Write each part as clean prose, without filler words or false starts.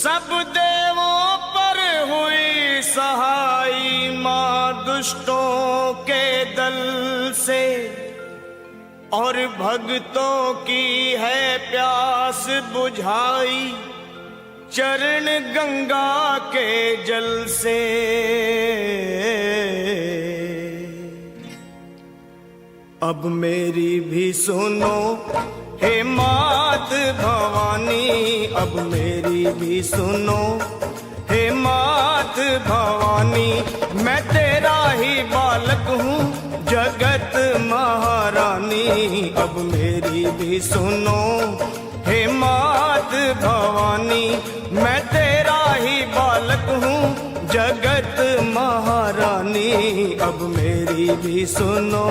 सब देवों पर हुई सहाई माँ दुष्टों के दल से, और भक्तों की है प्यास बुझाई चरण गंगा के जल से। अब मेरी भी सुनो हे मात भवानी, अब मेरी भी सुनो हे मात भवानी। मैं तेरा ही बालक हूँ जगत महारानी, अब मेरी भी सुनो हे मात भवानी। मैं तेरा ही बालक हूँ जगत महारानी, अब मेरी भी सुनो।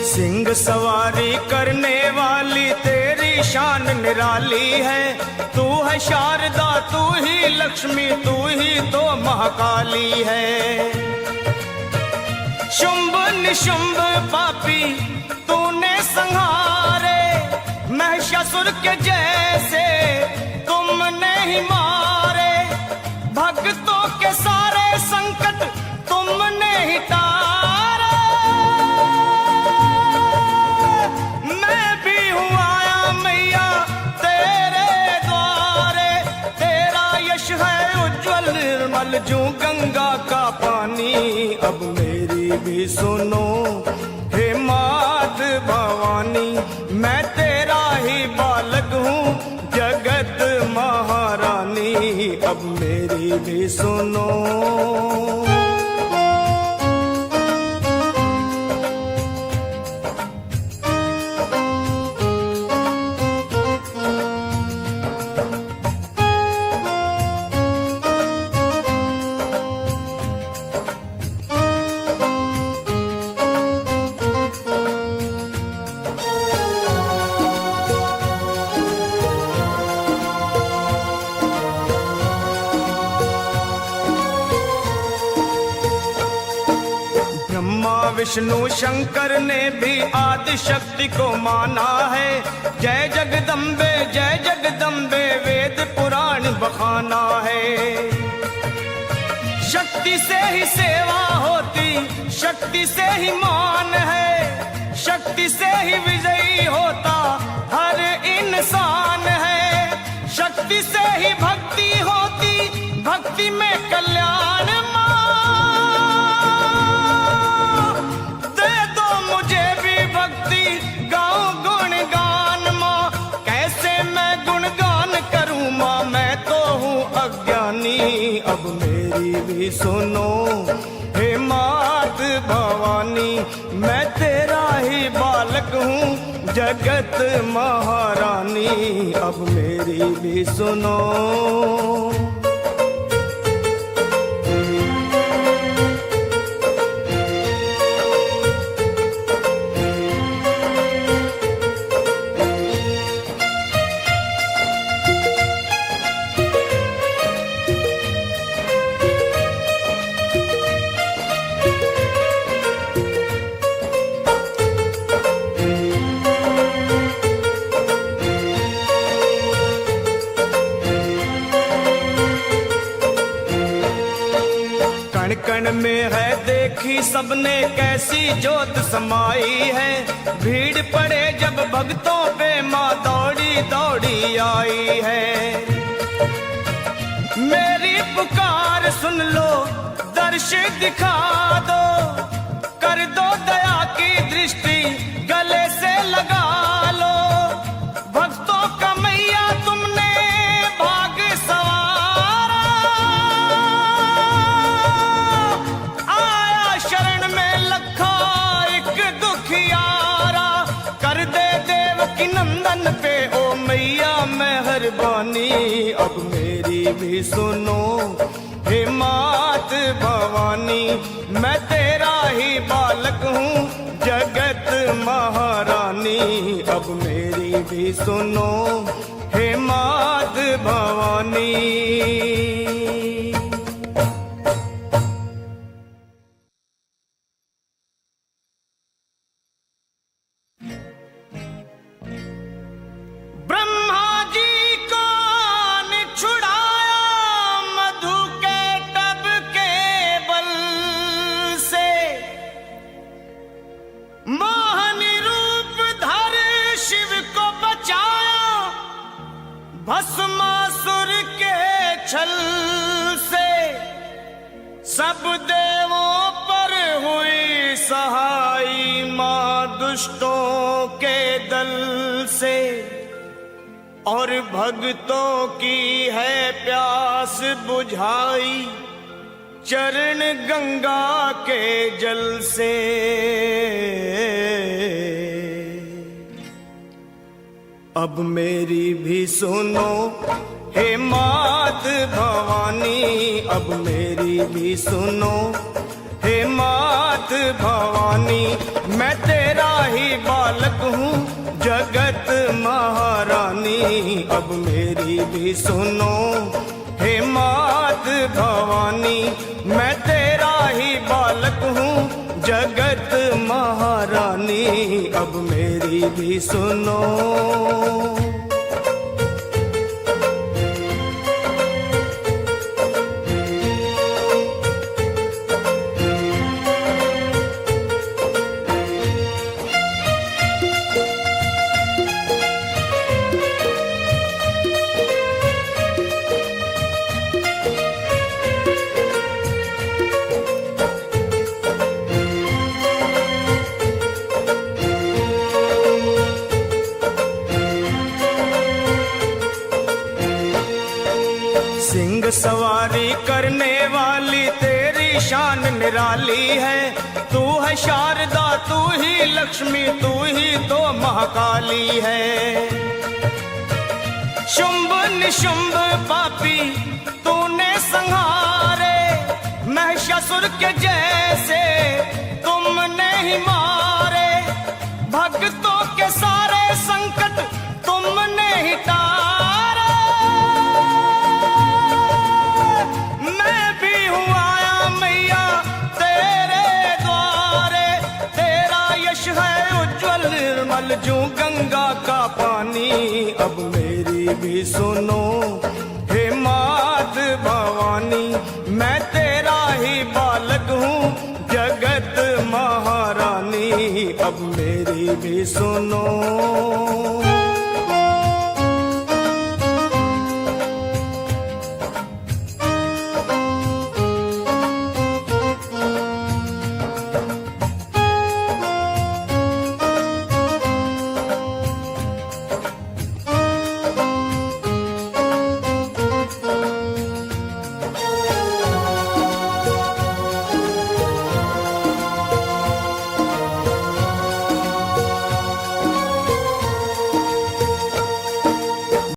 सिंह सवारी करने वाली तेरी शान निराली है। तू है शारदा, तू ही लक्ष्मी, तू ही तो महाकाली है। शुंभ निशुंभ पापी तूने संहारे, महिषासुर के जैसे तुमने ही मारे। भक्तों के सारे संकट तुमने ही तारे। मैं भी हूँ आया मैया तेरे द्वारे, तेरा यश है उज्जवल निर्मल जो गंगा का पानी। अब मेरी भी सुनो हे मात भवानी, मैं तेरा ही बालक हूँ जगत महारानी, अब मेरी भी सुनो। विष्णु शंकर ने भी आदि शक्ति को माना है। जय जगदम्बे वेद पुराण बखाना है। शक्ति से ही सेवा होती, शक्ति से ही मान है, शक्ति से ही विजयी होता हर इंसान है। शक्ति से ही भक्ति होती, भक्ति में कल्याण। अब मेरी भी सुनो हे मात भवानी, मैं तेरा ही बालक हूँ जगत महारानी, अब मेरी भी सुनो। कण में है देखी सबने कैसी जोत समाई है। भीड़ पड़े जब भक्तों पे माँ दौड़ी दौड़ी आई है। मेरी पुकार सुन लो, दर्श दिखा दो, कर दो दया की दृष्टि गले से लगा लो। भक्तों का मैया तुमने भाग सवारा, आया शरण में लखा एक दुखियारा। कर दे देव की नंदन पे भी सुनो हे मात भवानी, मैं तेरा ही बालक हूँ जगत महारानी। अब मेरी भी सुनो हे मात भवानी। भस्मासुर के छल से सब देवों पर हुई सहाई, मां दुष्टों के दल से। और भक्तों की है प्यास बुझाई चरण गंगा के जल से। अब मेरी भी सुनो हे मात भवानी, अब मेरी भी सुनो हे मात भवानी। मैं तेरा ही बालक हूँ जगत महारानी। अब मेरी भी सुनो हे मात भवानी, मैं तेरा ही बालक हूँ जगत महारानी। अब मेरी भी सुनो। सिंह सवारी करने वाली तेरी शान निराली है। तू है शारदा, तू ही लक्ष्मी, तू ही तो महाकाली है। शुंभ निशुंभ पापी तूने संहारे, महिषासुर के जैसे तुमने ही मारे। भक्तों के सारे संकट तुमने ही टारे। निर्मल जो गंगा का पानी। अब मेरी भी सुनो हे मात भवानी, मैं तेरा ही बालक हूँ जगत महारानी। अब मेरी भी सुनो।